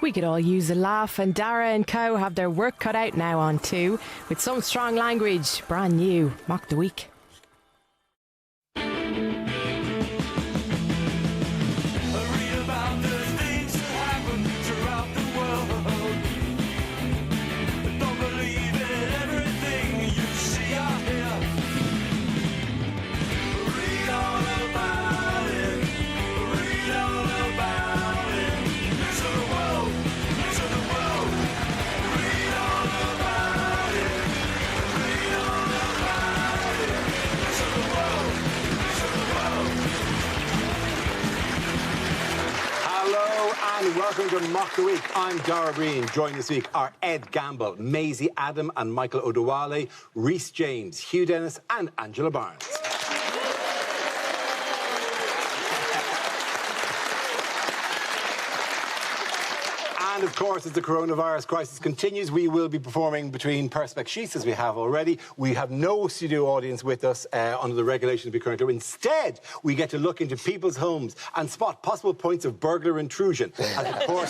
We could all use a laugh, and Dara and co have their work cut out now on 2 with some strong language. Brand new Mock the Week. Welcome to Mock the Week. I'm Dara Breen. Joined this week are Ed Gamble, Maisie Adam and Michael Odewale, Rhys James, Hugh Dennis and Angela Barnes. And of course, as the coronavirus crisis continues, we will be performing between Perspex sheets, as we have already. We have no studio audience with us under the regulations we currently do. Instead, we get to look into people's homes and spot possible points of burglar intrusion. And of course,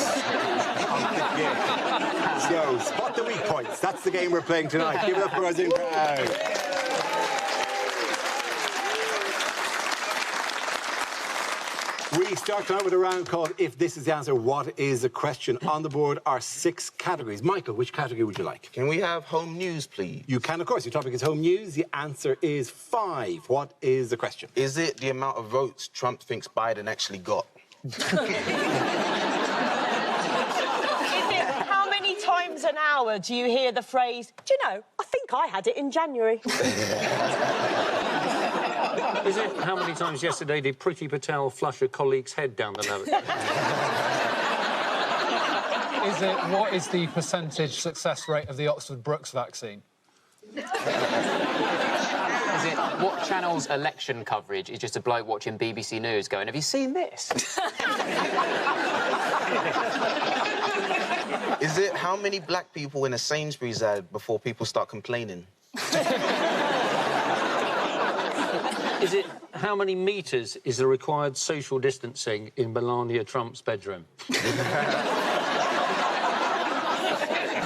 so, spot the weak points. That's the game we're playing tonight. Give it up for our Zoom crowd. We start tonight with a round called If This Is the Answer, What Is the Question? On the board are 6 categories. Michael, which category would you like? Can we have home news, please? You can, of course. Your topic is home news. The answer is 5. What is the question? Is it the amount of votes Trump thinks Biden actually got? Is it how many times an hour do you hear the phrase, do you know, I think I had it in January? Is it how many times yesterday did Priti Patel flush a colleague's head down the nose? Is it what is the percentage success rate of the Oxford Brookes vaccine? Is it what channel's election coverage is just a bloke watching BBC News going, have you seen this? Is it how many black people in a Sainsbury's ad before people start complaining? Is it how many metres is the required social distancing in Melania Trump's bedroom? Is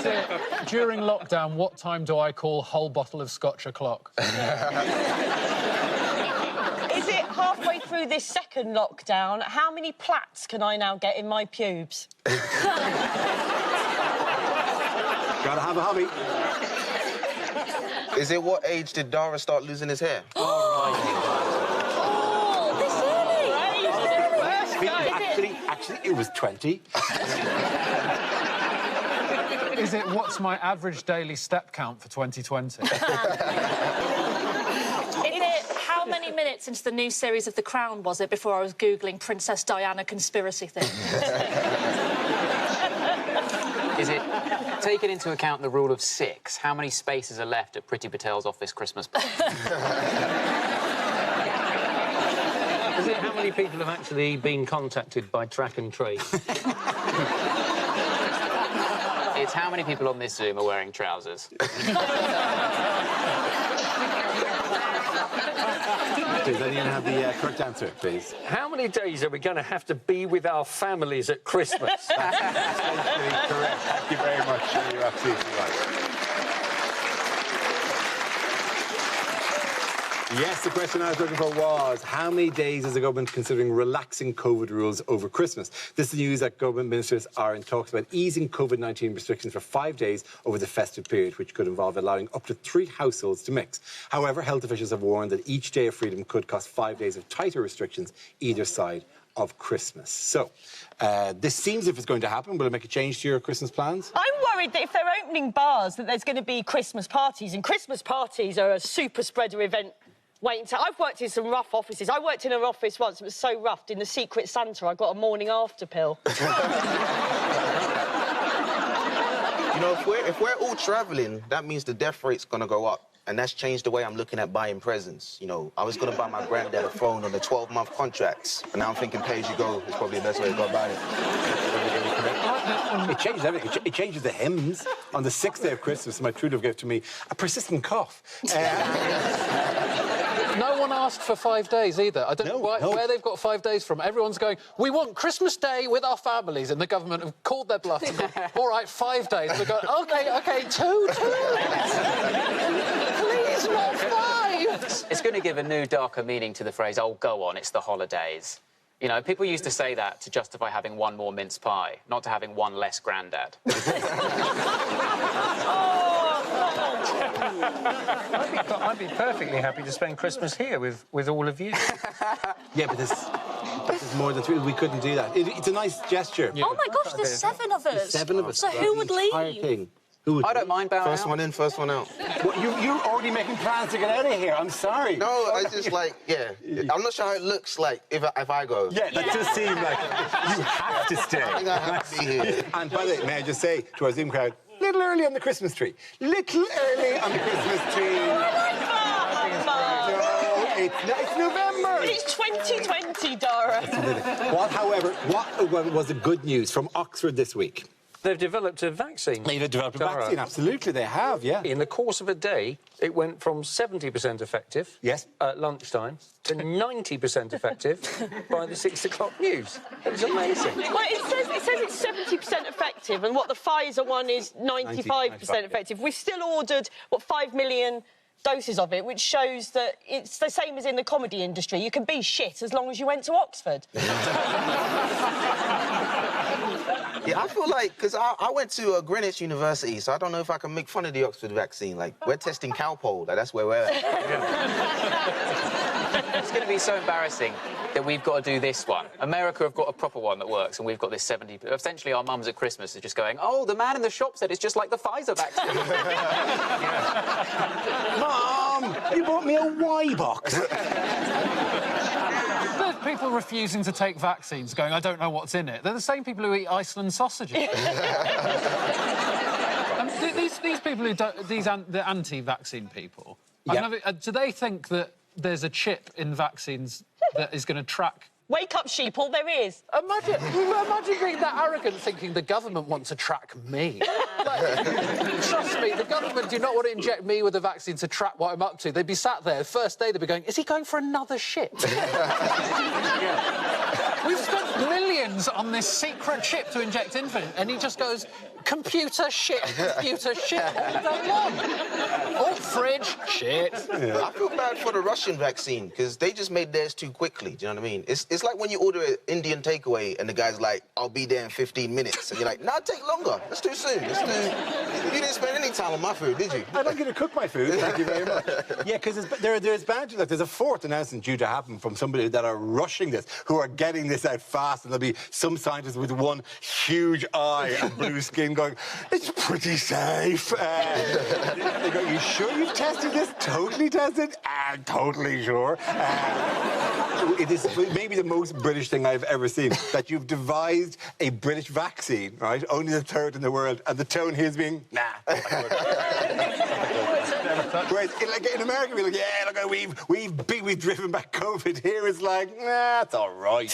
it during lockdown, what time do I call whole bottle of scotch o'clock? Is it halfway through this second lockdown, how many plaits can I now get in my pubes? Gotta have a hobby. Is it what age did Dara start losing his hair? Actually, it was 20. Is it what's my average daily step count for 2020? Is it how many minutes into the new series of The Crown was it before I was Googling Princess Diana conspiracy things? Is it, taking into account the rule of 6, how many spaces are left at Priti Patel's office Christmas party? Is it how many people have actually been contacted by Track and Trace? It's how many people on this Zoom are wearing trousers. Please, then you have the correct answer, please. How many days are we going to have to be with our families at Christmas? That's essentially correct. Thank you very much. You're absolutely right. Yes, the question I was looking for was, how many days is the government considering relaxing COVID rules over Christmas? This is news that government ministers are in talks about easing COVID-19 restrictions for 5 days over the festive period, which could involve allowing up to 3 households to mix. However, health officials have warned that each day of freedom could cost 5 days of tighter restrictions either side of Christmas. So, this seems as if it's going to happen. Will it make a change to your Christmas plans? I'm worried that if they're opening bars, that there's going to be Christmas parties, and Christmas parties are a super spreader event. I've worked in some rough offices. I worked in an office once, it was so rough, in the Secret Santa, I got a morning after pill. You know, if we're all travelling, that means the death rate's going to go up. And that's changed the way I'm looking at buying presents. You know, I was going to buy my granddad a phone on a 12-month contract. And now I'm thinking pay-as-you-go is probably the best way to go about it. It changes everything. It changes the hymns. On the 6th day of Christmas, my true love gave to me a persistent cough. No one one asked for 5 days either. I don't know where they've got 5 days from. Everyone's going, we want Christmas Day with our families, and the government have called their bluff and gone, all right, 5 days. We've got, OK, two. Please, not 5. It's going to give a new, darker meaning to the phrase, oh, go on, it's the holidays. You know, people used to say that to justify having one more mince pie, not to having one less grandad. I'd be perfectly happy to spend Christmas here with all of you. Yeah, but there's more than 3. We couldn't do that. It's a nice gesture. Oh my gosh, there's 7 of us. 7 of us. So who would leave? Thing. Who would I don't mind bowing First out. one in, first one out. Well, you're already making plans to get out of here. I'm sorry. No, I just like, yeah. I'm not sure how it looks like if I go. Yeah, that does seem like you have to stay. I think I have to be here. And by the way, may I just say to our Zoom crowd, little early on the Christmas tree. Little early on the Christmas tree. No, it's November. It's 2020, Dara. What was the good news from Oxford this week? They've developed a vaccine. They've developed a Dara. vaccine, absolutely, they have, yeah. In the course of a day, it went from 70% effective Yes. at lunchtime to 90% effective by the 6 o'clock news. It was amazing. Well, it says it's 70% effective, and what the Pfizer one is 95% effective. We've still ordered, 5 million doses of it, which shows that it's the same as in the comedy industry. You can be shit as long as you went to Oxford. Yeah, I feel like, because I went to Greenwich University, so I don't know if I can make fun of the Oxford vaccine. Like, we're testing Cowpole, that's where we're at. It's going to be so embarrassing that we've got to do this one. America have got a proper one that works, and we've got this 70... Essentially, our mums at Christmas are just going, oh, the man in the shop said it's just like the Pfizer vaccine. Mom, you bought me a Y box. There's people refusing to take vaccines going, I don't know what's in it. They're the same people who eat Iceland sausages. These people who don't... the anti-vaccine people, Yeah. do they think that there's a chip in vaccines that is going to track... Wake up, sheeple, there is. Imagine being that arrogant, thinking the government want to track me. Like, trust me, the government do not want to inject me with a vaccine to track what I'm up to. They'd be sat there, first day, they'd be going, is he going for another shit? We've spent millions on this secret chip to inject infant, and he just goes, computer shit all day long. Oh, fridge, shit. Yeah. I feel bad for the Russian vaccine, because they just made theirs too quickly, do you know what I mean? It's like when you order an Indian takeaway and the guy's like, I'll be there in 15 minutes. And you're like, nah, take longer. That's too soon. You didn't spend any time on my food, did you? I'd like you to cook my food, thank you very much. Yeah, because there's bound to... There's a fourth announcement due to happen from somebody that are rushing this, who are getting this out fast, and there'll be some scientist with one huge eye and blue skin going, it's pretty safe. They go, you sure you've tested this? Totally tested? I'm totally sure. It is maybe the most British thing I've ever seen, that you've devised a British vaccine, right? Only the third in the world, and the tone here is being, nah. Whereas in America, we're like, yeah, look, we've driven back COVID. Here it's like, nah, it's all right.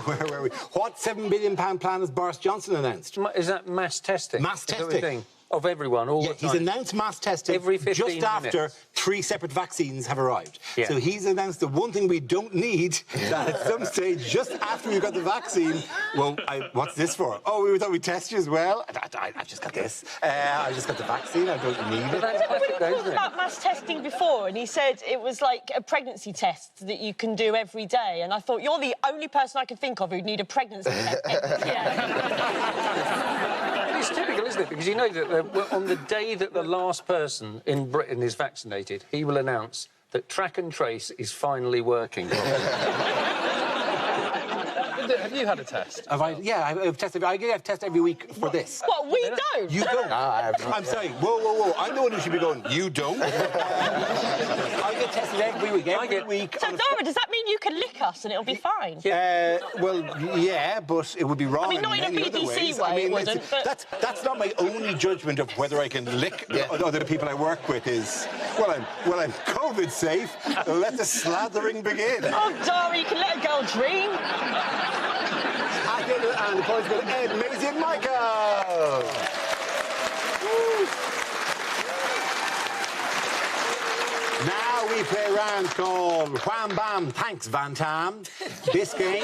Where were we? What £7 billion plan has Boris Johnson announced? Is that mass testing? Mass Is that what testing. you're saying? Of everyone, all the time. He's announced mass testing every 15 just after minutes. 3 separate vaccines have arrived. Yeah. So he's announced the one thing we don't need, that at some stage, just after we've got the vaccine, well, what's this for? Oh, we thought we'd test you as well? I've just got this. I just got the vaccine, I don't need it. That's We classic, though, talked isn't it? about mass testing before, and he said it was like a pregnancy test that you can do every day. And I thought, you're the only person I could think of who'd need a pregnancy test every day. It's typical, isn't it? Because you know that on the day that the last person in Britain is vaccinated, he will announce that track and trace is finally working. Have you had a test? Have I? Yeah, I've tested. I get a test every week for this. What, we don't? You don't? No, I have not. I'm sorry. Whoa. I'm the one who should be going, you don't? I get tested every week. Every week. So, Dara, does that mean you can lick us and it'll be fine? Well, yeah, but it would be wrong. I mean, not in a many other BBC ways. way, it wouldn't, but... That's not my only judgment of whether I can lick other people I work with. Is I'm COVID safe. Let the slathering begin. Oh, Dara, you can let a girl dream. And the points go to Ed, Maisie and Michael. we play a round called Wham Bam Thanks Van Tam. This game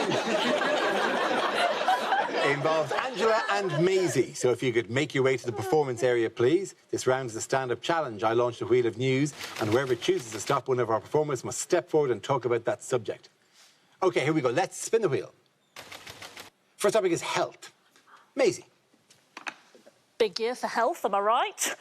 involves Angela and Maisie. So if you could make your way to the performance area, please. This round is a stand-up challenge. I launched a wheel of news, and whoever chooses to stop one of our performers must step forward and talk about that subject. OK, here we go. Let's spin the wheel. First topic is health. Maisie. Big year for health, am I right?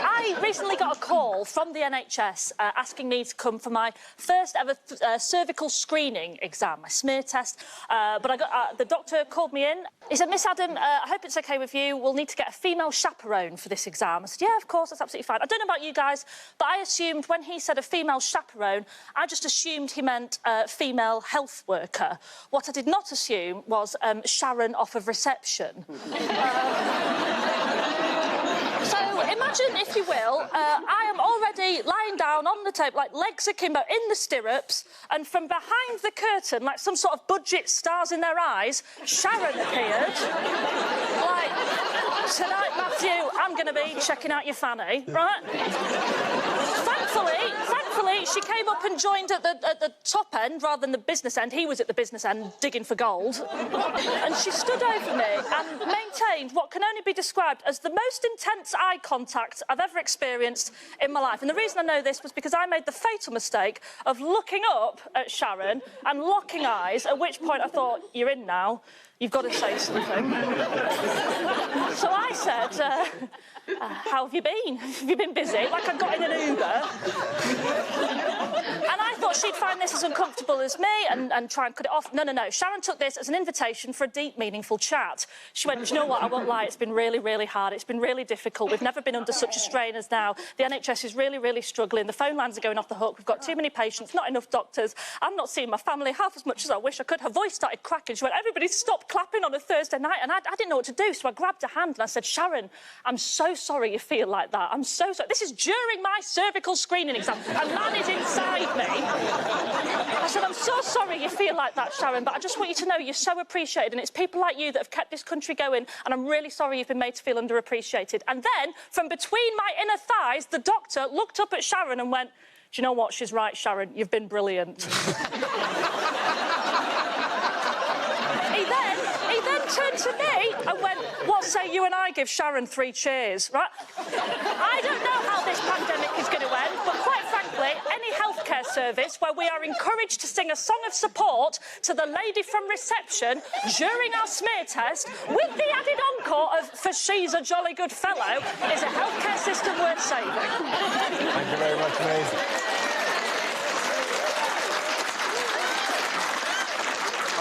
I recently got a call from the NHS asking me to come for my first ever cervical screening exam, my smear test. But the doctor called me in. He said, Miss Adam, I hope it's OK with you. We'll need to get a female chaperone for this exam. I said, yeah, of course, that's absolutely fine. I don't know about you guys, but I assumed when he said a female chaperone, I just assumed he meant female health worker. What I did not assume was Sharon off of reception. So imagine, if you will, I am already lying down on the table, like legs akimbo, in the stirrups, and from behind the curtain, like some sort of budget stars in their eyes, Sharon appeared. Like, tonight, Matthew, I'm going to be checking out your fanny, right? Thankfully, she came up and joined at the top end rather than the business end. He was at the business end digging for gold. And she stood over me and maintained what can only be described as the most intense eye contact I've ever experienced in my life. And the reason I know this was because I made the fatal mistake of looking up at Sharon and locking eyes, at which point I thought, you're in now. You've got to say something. So I said, how have you been? Have you been busy? Like I got in an Uber. And I thought she'd find this as uncomfortable as me and try and cut it off. No. Sharon took this as an invitation for a deep, meaningful chat. She went, do you know what? I won't lie. It's been really, really hard. It's been really difficult. We've never been under such a strain as now. The NHS is really, really struggling. The phone lines are going off the hook. We've got too many patients, not enough doctors. I'm not seeing my family half as much as I wish I could. Her voice started cracking. She went, everybody stop clapping on a Thursday night. And I didn't know what to do, so I grabbed her hand and I said, Sharon, I'm so sorry you feel like that. I'm so sorry. This is during my cervical screening exam. A man is inside me. I said, I'm so sorry you feel like that, Sharon, but I just want you to know you're so appreciated, and it's people like you that have kept this country going, and I'm really sorry you've been made to feel underappreciated. And then, from between my inner thighs, the doctor looked up at Sharon and went, do you know what? She's right, Sharon. You've been brilliant. He then turned to me and went, what say you and I give Sharon 3 cheers, right? I don't know how this pandemic is going to end, but quite frankly, any healthcare service where we are encouraged to sing a song of support to the lady from reception during our smear test with the added encore of "For she's a jolly good fellow" is a healthcare system worth saving. Thank you very much, Maisie.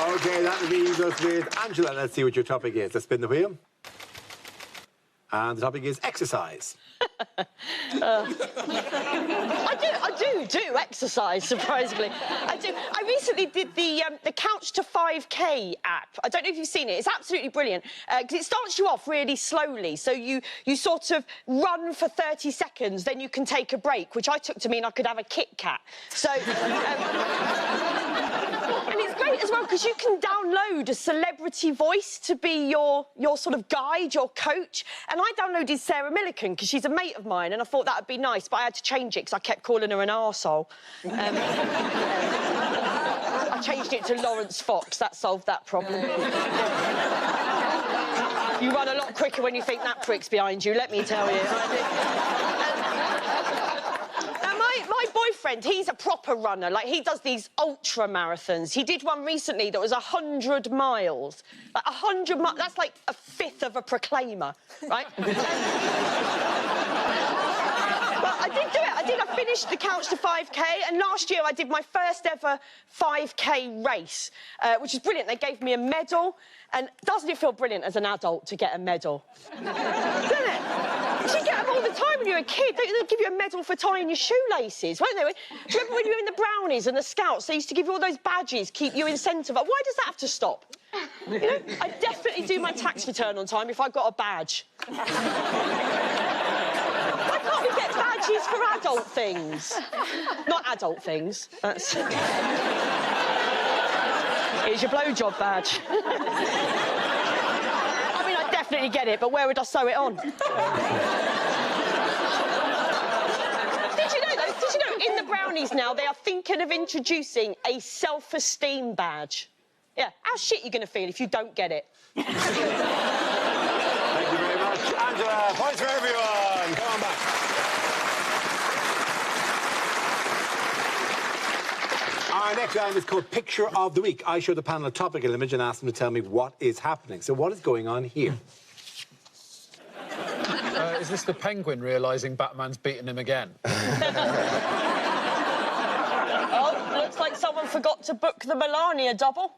OK, that leaves us with Angela. Let's see what your topic is. Let's spin the wheel. And the topic is exercise. I do exercise, surprisingly. I do. I recently did the Couch to 5K app. I don't know if you've seen it. It's absolutely brilliant because it starts you off really slowly. So you sort of run for 30 seconds, then you can take a break, which I took to mean I could have a Kit Kat. So... And it's great as well because you can download a celebrity voice to be your sort of guide, your coach. And I downloaded Sarah Millican because she's a mate of mine, and I thought that would be nice, but I had to change it because I kept calling her an arsehole. I changed it to Lawrence Fox. That solved that problem. You run a lot quicker when you think that prick's behind you, let me tell you. My boyfriend, he's a proper runner. Like, he does these ultra marathons. He did one recently that was 100 miles. Like, 100 miles, that's like a fifth of a Proclaimer, right? But I did do it. I finished the Couch to 5K, and last year I did my first ever 5K race, which is brilliant. They gave me a medal, and doesn't it feel brilliant as an adult to get a medal? Doesn't it? You should get them all the time when you're a kid. They'd give you a medal for tying your shoelaces, won't they? Do you remember when you were in the Brownies and the Scouts? They used to give you all those badges, keep you incentivized. Why does that have to stop? You know, I'd definitely do my tax return on time if I got a badge. Why can't we get badges for adult things? Not adult things. That's... Here's your blowjob badge. I mean, I'd definitely get it, but where would I sew it on? brownies now, they are thinking of introducing a self-esteem badge. Yeah, how shit are you going to feel if you don't get it? Thank you very much. Angela, points for everyone. Come on back. Our next round is called Picture of the Week. I show the panel a topical image and ask them to tell me what is happening. So what is going on here? Is this the Penguin realising Batman's beaten him again? Oh, looks like someone forgot to book the Melania double.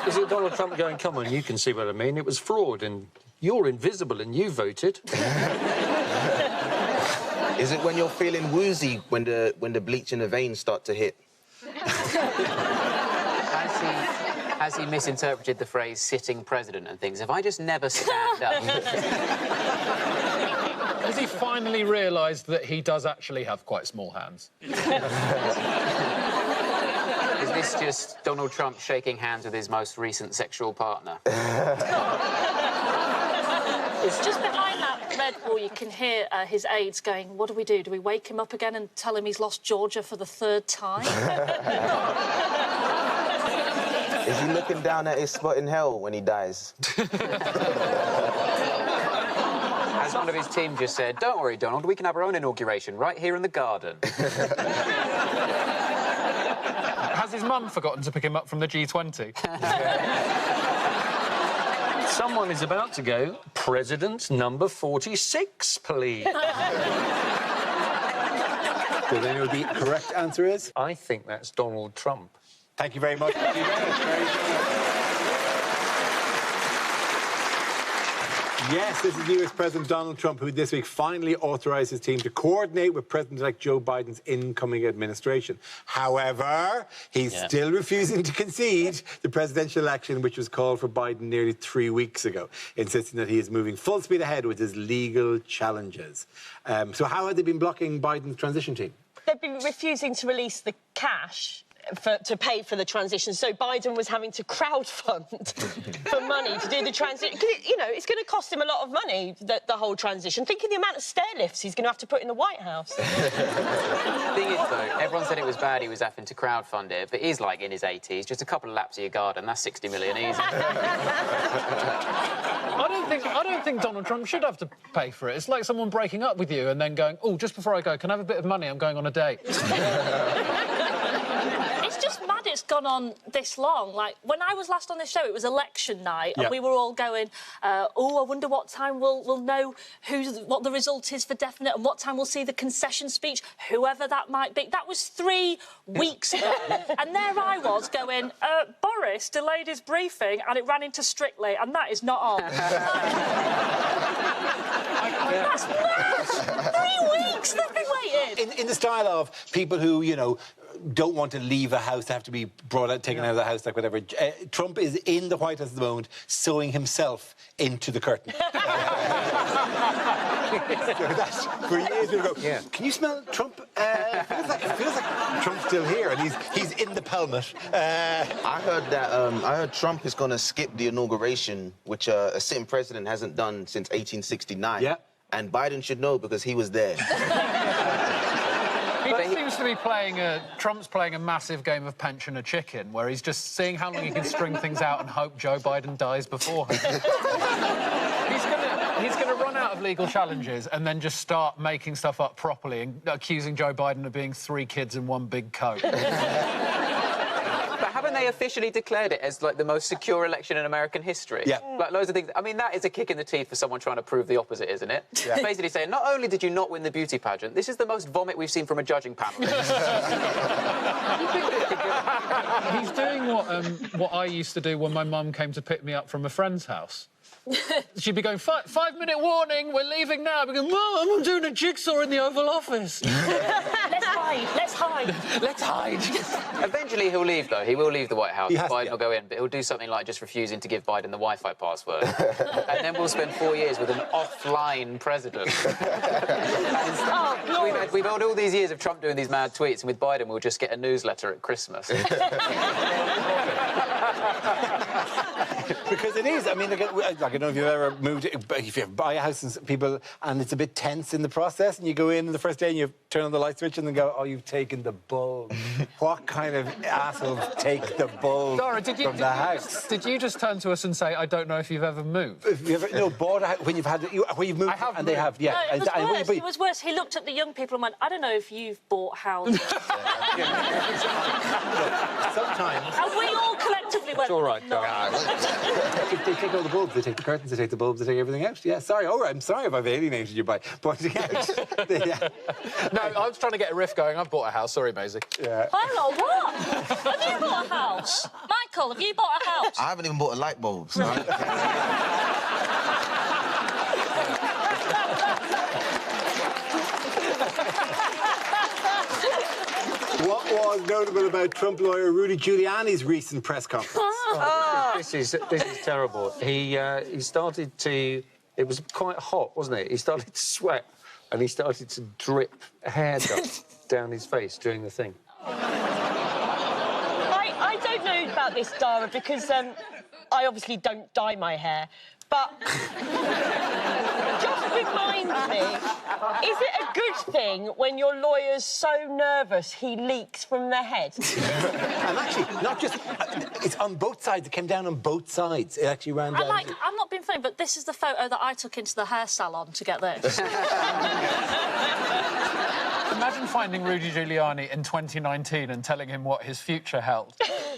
Is it Donald Trump going, come on, you can see what I mean? It was fraud and you're invisible and you voted. Is it when you're feeling woozy when the bleach in the veins start to hit? Has he misinterpreted the phrase sitting president and things? If I just never stand up... Has he finally realised that he does actually have quite small hands? Is this just Donald Trump shaking hands with his most recent sexual partner? It's just behind that red wall, you can hear his aides going, what do we do? Do we wake him up again and tell him he's lost Georgia for the 3rd time? Is he looking down at his spot in hell when he dies? As one of his team just said, don't worry, Donald, we can have our own inauguration right here in the garden. Has his mum forgotten to pick him up from the G20? Someone is about to go, President number 46, please. So then the correct answer is? I think that's Donald Trump. Thank you very much. Very Yes, this is US President Donald Trump, who this week finally authorised his team to coordinate with President-elect Joe Biden's incoming administration. However, he's still refusing to concede the presidential election, which was called for Biden nearly 3 weeks ago, insisting that he is moving full speed ahead with his legal challenges. So how have they been blocking Biden's transition team? They've been refusing to release the cash to pay for the transition, so Biden was having to crowdfund for money to do the transition. You know, it's going to cost him a lot of money, the whole transition. Think of the amount of stair lifts he's going to have to put in the White House. The thing is, though, everyone said it was bad he was having to crowdfund it, but he's, like, in his 80s. Just a couple of laps of your garden, that's 60 million easy. I don't think Donald Trump should have to pay for it. It's like someone breaking up with you and then going, oh, just before I go, can I have a bit of money? I'm going on a date. It's just mad it's gone on this long. Like, when I was last on this show, it was election night, and we were all going, oh, I wonder what time we'll know what the result is for definite and what time we'll see the concession speech, whoever that might be. That was 3 weeks ago. And there I was going, Boris delayed his briefing and it ran into Strictly, and that is not on. That's mad! 3 weeks they've been waiting! In the style of people who, you know, don't want to leave a house, have to be brought out, taken out of the house, like whatever. Trump is in the White House at the moment, sewing himself into the curtain. So that's for years ago. Yeah. Can you smell Trump? It feels like Trump's still here, and he's in the pelmet. I heard Trump is going to skip the inauguration, which a sitting president hasn't done since 1869. Yeah. And Biden should know because he was there. He seems to be Trump's playing a massive game of pensioner chicken, where he's just seeing how long he can string things out and hope Joe Biden dies before him. He's going to run out of legal challenges and then just start making stuff up properly and accusing Joe Biden of being 3 kids in one big coat. But haven't they officially declared it as, like, the most secure election in American history? Yeah. Like, loads of things. I mean, that is a kick in the teeth for someone trying to prove the opposite, isn't it? Yeah. Basically saying, not only did you not win the beauty pageant, this is the most vomit we've seen from a judging panel. He's doing what I used to do when my mum came to pick me up from a friend's house. She'd be going, 5-minute warning, we're leaving now. I'd be going, Mum, I'm doing a jigsaw in the Oval Office. Let's hide. Let's hide. Eventually he'll leave, though. He will leave the White House. Biden to, will go in, but he'll do something like just refusing to give Biden the Wi-Fi password. And then we'll spend 4 years with an offline president. We've had all these years of Trump doing these mad tweets, and with Biden we'll just get a newsletter at Christmas. Because it is. I mean, like, I don't know if you've ever moved, if you buy a house and people, and it's a bit tense in the process, and you go in the first day and you turn on the light switch and then go, oh, you've taken the bulb. What kind of asshole take the bulb Dara, from the house? Did you just turn to us and say, I don't know if you've ever moved? If you ever, bought a house, when you've moved, I have and they moved. have, yeah. No, it was worse. He looked at the young people and went, I don't know if you've bought houses. Sometimes. And we all collectively went, It's all right, no. Dara. They take all the bulbs, they take the curtains, they take the bulbs, they take everything out. Yeah, sorry. Oh, I'm sorry if I've alienated you by pointing out. Yeah. No, I was trying to get a riff going. I've bought a house. Sorry, Maisie. Yeah. Hang on, what? Have you bought a house? Michael, have you bought a house? I haven't even bought a light bulb. So What was notable about Trump lawyer Rudy Giuliani's recent press conference? This is terrible. He started to... It was quite hot, wasn't it? He started to sweat and he started to drip hair dust down his face during the thing. I don't know about this, Dara, because I obviously don't dye my hair, but just remind me, is it a good thing when your lawyer's so nervous he leaks from the head? And actually, not just... It's on both sides. It came down on both sides. It actually ran down... I'm not being funny, but this is the photo that I took into the hair salon to get this. Imagine finding Rudy Giuliani in 2019 and telling him what his future held.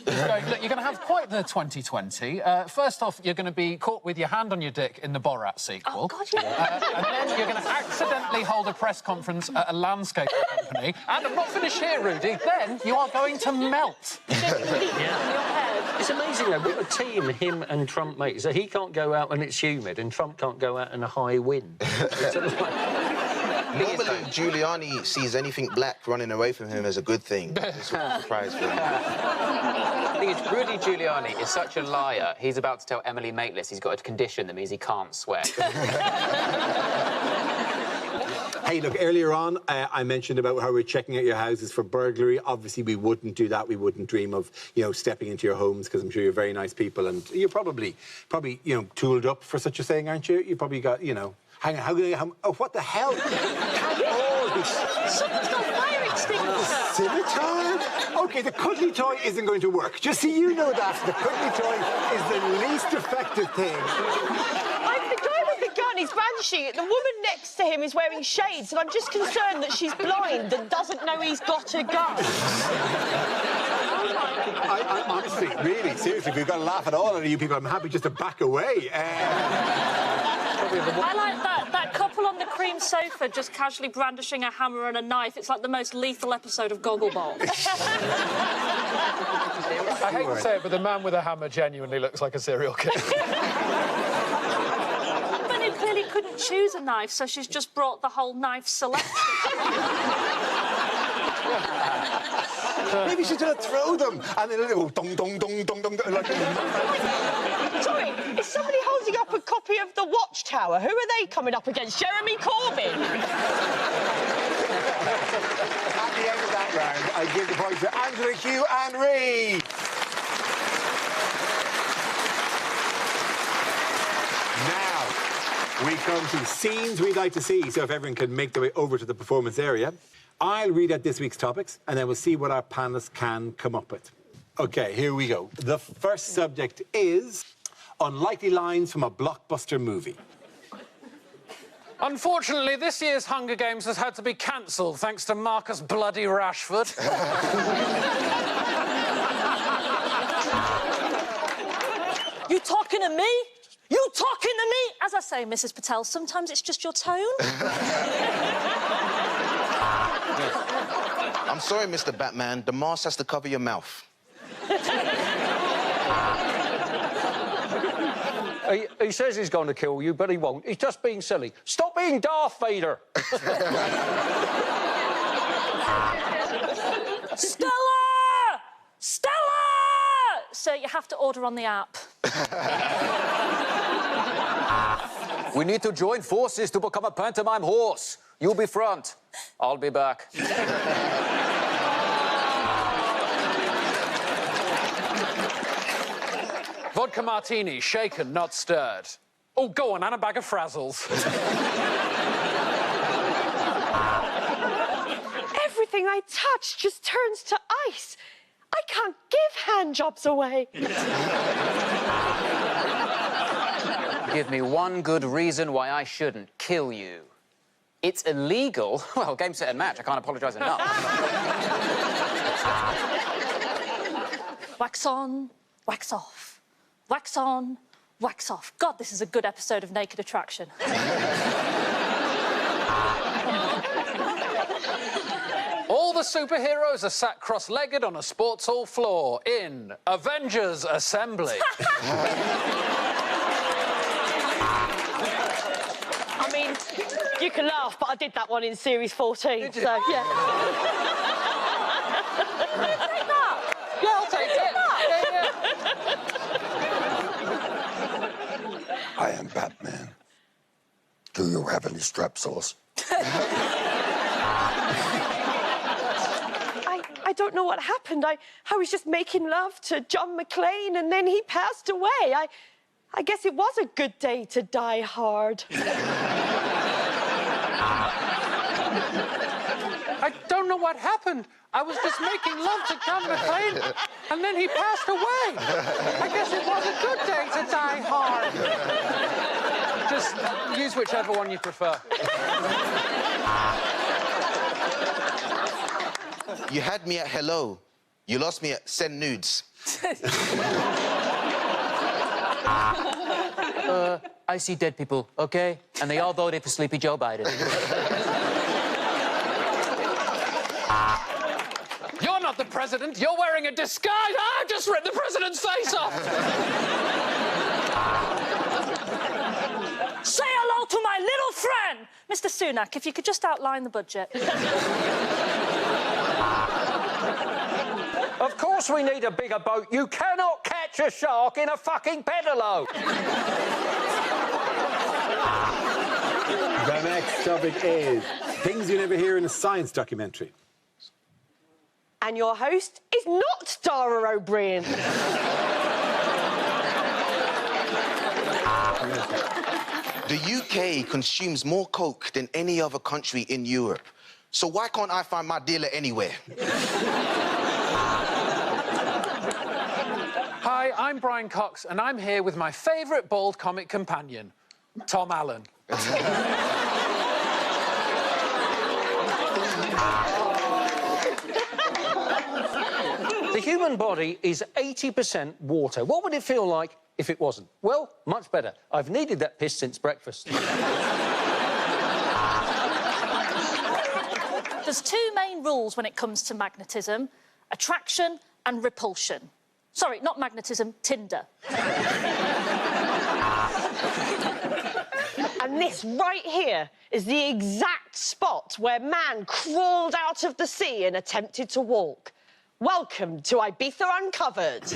Going, look, you're going to have quite the 2020. First off, you're going to be caught with your hand on your dick in the Borat sequel. Oh, God, yeah. And then you're going to accidentally hold a press conference at a landscape company. And I'm not finished here, Rudy. Then you are going to melt. It's amazing, though, what a team him and Trump make. So he can't go out when it's humid and Trump can't go out in a high wind. normally, Giuliani sees anything black running away from him as a good thing. It's a surprise for him. The thing is, Rudy Giuliani is such a liar. He's about to tell Emily Maitlis he's got a condition that means he can't sweat. Hey, look, earlier on, I mentioned about how we're checking out your houses for burglary. Obviously, we wouldn't do that. We wouldn't dream of, stepping into your homes, because I'm sure you're very nice people, and you're probably, tooled up for such a thing, aren't you? You probably got, hang on, what the hell? Someone's got a fire extinguisher. Scimitar? OK, the cuddly toy isn't going to work. Just so you know that, the cuddly toy is the least effective thing. The guy with the gun is brandishing it. The woman next to him is wearing shades, and I'm just concerned that she's blind and doesn't know he's got a gun. I honestly, really, seriously, if you've got to laugh at all at you people, I'm happy just to back away. I like that couple on the cream sofa just casually brandishing a hammer and a knife. It's like the most lethal episode of Goggleball. I hate to say it, but the man with a hammer genuinely looks like a serial killer. But he clearly couldn't choose a knife, so she's just brought the whole knife selection. Maybe she's going to throw them, and then a little dong, dong, dong, dong, dong, like... Sorry, is somebody holding up a copy of The Watchtower? Who are they coming up against? Jeremy Corbyn? At the end of that round, I give the point to Angela, Hugh and Reid. Now, we come to scenes we'd like to see, so if everyone can make their way over to the performance area. I'll read out this week's topics, and then we'll see what our panellists can come up with. OK, here we go. The first subject is unlikely lines from a blockbuster movie. Unfortunately, this year's Hunger Games has had to be cancelled thanks to Marcus Bloody Rashford. You talking to me? You talking to me? As I say, Mrs. Patel, sometimes it's just your tone. I'm sorry, Mr. Batman. The mask has to cover your mouth. He says he's going to kill you, but he won't. He's just being silly. Stop being Darth Vader! Stella! Stella! So you have to order on the app. We need to join forces to become a pantomime horse. You be front. I'll be back. Vodka martini, shaken, not stirred. Oh, go on, and a bag of Frazzles. Everything I touch just turns to ice. I can't give hand jobs away. Give me one good reason why I shouldn't kill you. It's illegal. Well, game, set, and match. I can't apologise enough. Wax on, wax off. Wax on, wax off. God, this is a good episode of Naked Attraction. All the superheroes are sat cross-legged on a sports hall floor in Avengers Assembly. I mean, you can laugh, but I did that one in Series 14, so, yeah. Yeah, I'll take it. Yeah. I am Batman. Do you have any strepsils? I don't know what happened. I was just making love to John McClane, and then he passed away. I guess it was a good day to die hard. I don't know what happened. I was just making love to John McClane, and then he passed away. I guess it was a good day to die hard. Just use whichever one you prefer. You had me at hello. You lost me at send nudes. I see dead people, OK? And they all voted for Sleepy Joe Biden. You're not the president. You're wearing a disguise. I just ripped the president's face off. Say hello to my little friend! Mr. Sunak, if you could just outline the budget. Of course we need a bigger boat. You cannot catch a shark in a fucking pedalo. The next topic is things you never hear in a science documentary. And your host is not Dara O'Brien. The UK consumes more coke than any other country in Europe. So why can't I find my dealer anywhere? Hi, I'm Brian Cox, and I'm here with my favourite bald comic companion, Tom Allen. The human body is 80% water. What would it feel like if it wasn't? Well, much better. I've needed that piss since breakfast. There's two main rules when it comes to magnetism: attraction and repulsion. Sorry, not magnetism, Tinder. And this right here is the exact spot where man crawled out of the sea and attempted to walk. Welcome to Ibiza Uncovered.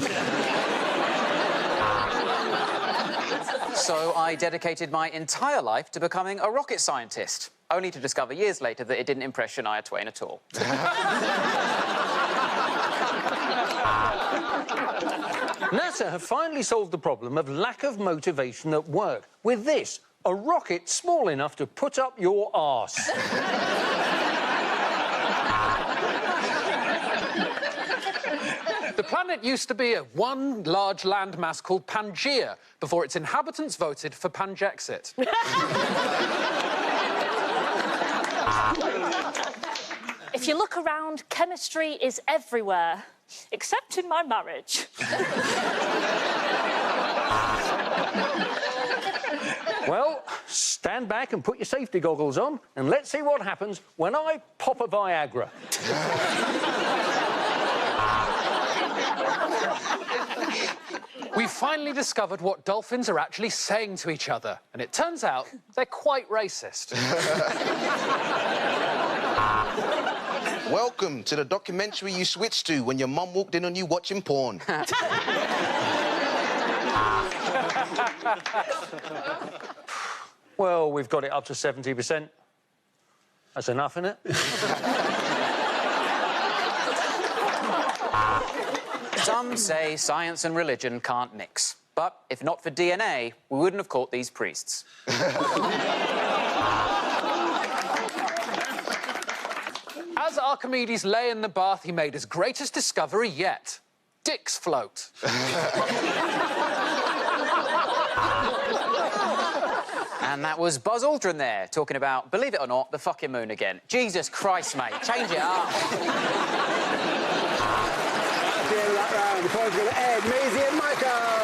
So I dedicated my entire life to becoming a rocket scientist, only to discover years later that it didn't impress Shania Twain at all. NASA have finally solved the problem of lack of motivation at work with this, a rocket small enough to put up your arse. The planet used to be one large landmass called Pangaea before its inhabitants voted for Pangexit. If you look around, chemistry is everywhere, except in my marriage. Well, stand back and put your safety goggles on, and let's see what happens when I pop a Viagra. We finally discovered what dolphins are actually saying to each other, and it turns out they're quite racist. Welcome to the documentary you switched to when your mum walked in on you watching porn. Well, we've got it up to 70%. That's enough, isn't it? Some say science and religion can't mix. But if not for DNA, we wouldn't have caught these priests. As Archimedes lay in the bath, he made his greatest discovery yet. Dick's float. And that was Buzz Aldrin there, talking about, believe it or not, the fucking moon again. Jesus Christ, mate, change it up. At the end of that round, the points go to Ed, Maisie and Michael.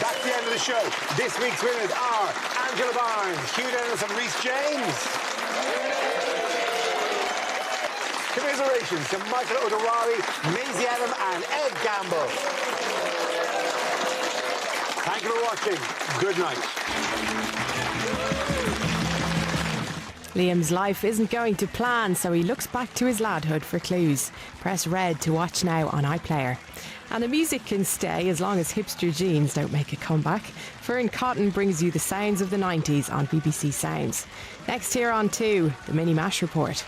That's the end of the show. This week's winners are Angela Barnes, Hugh Dennis and Rhys James. Commiserations to Michael O'Doherty, Maisie Adam and Ed Gamble. Thank you for watching. Good night. Liam's life isn't going to plan, so he looks back to his ladhood for clues. Press red to watch now on iPlayer. And the music can stay as long as hipster jeans don't make a comeback. Fern Cotton brings you the sounds of the 90s on BBC Sounds. Next here on 2, the Mini Mash Report.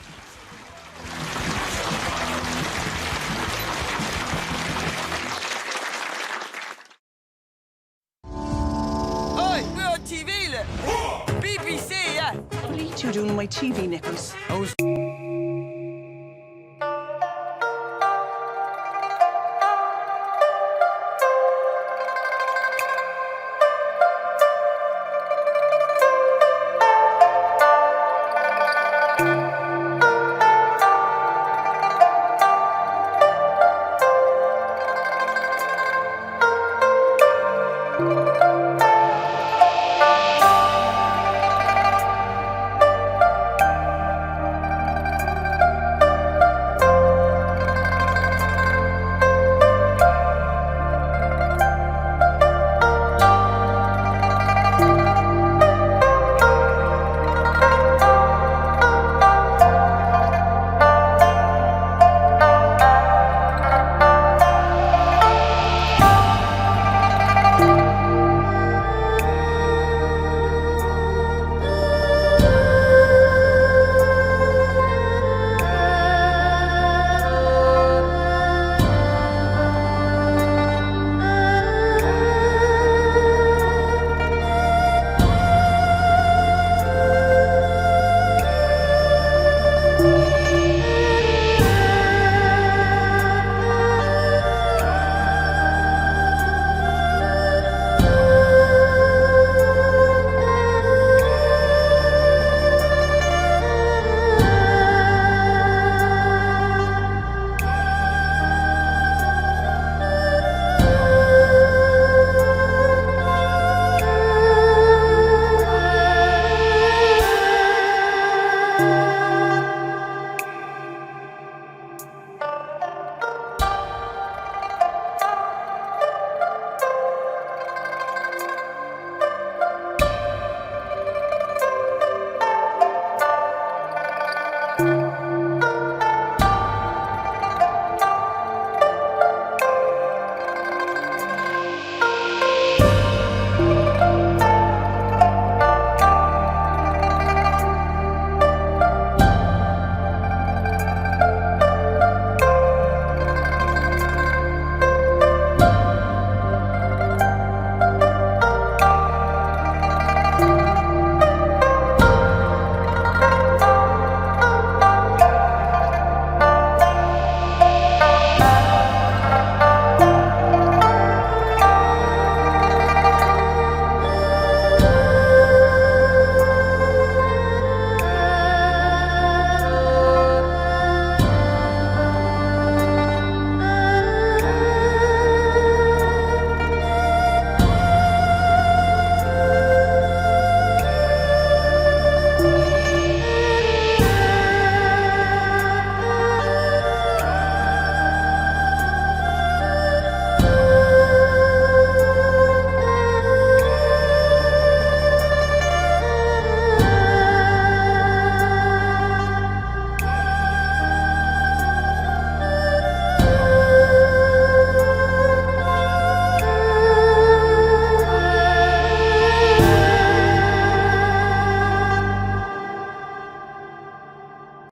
Oi, we're on TV, look. BBC, yeah. What are you two doing on my TV, Nicholas? I was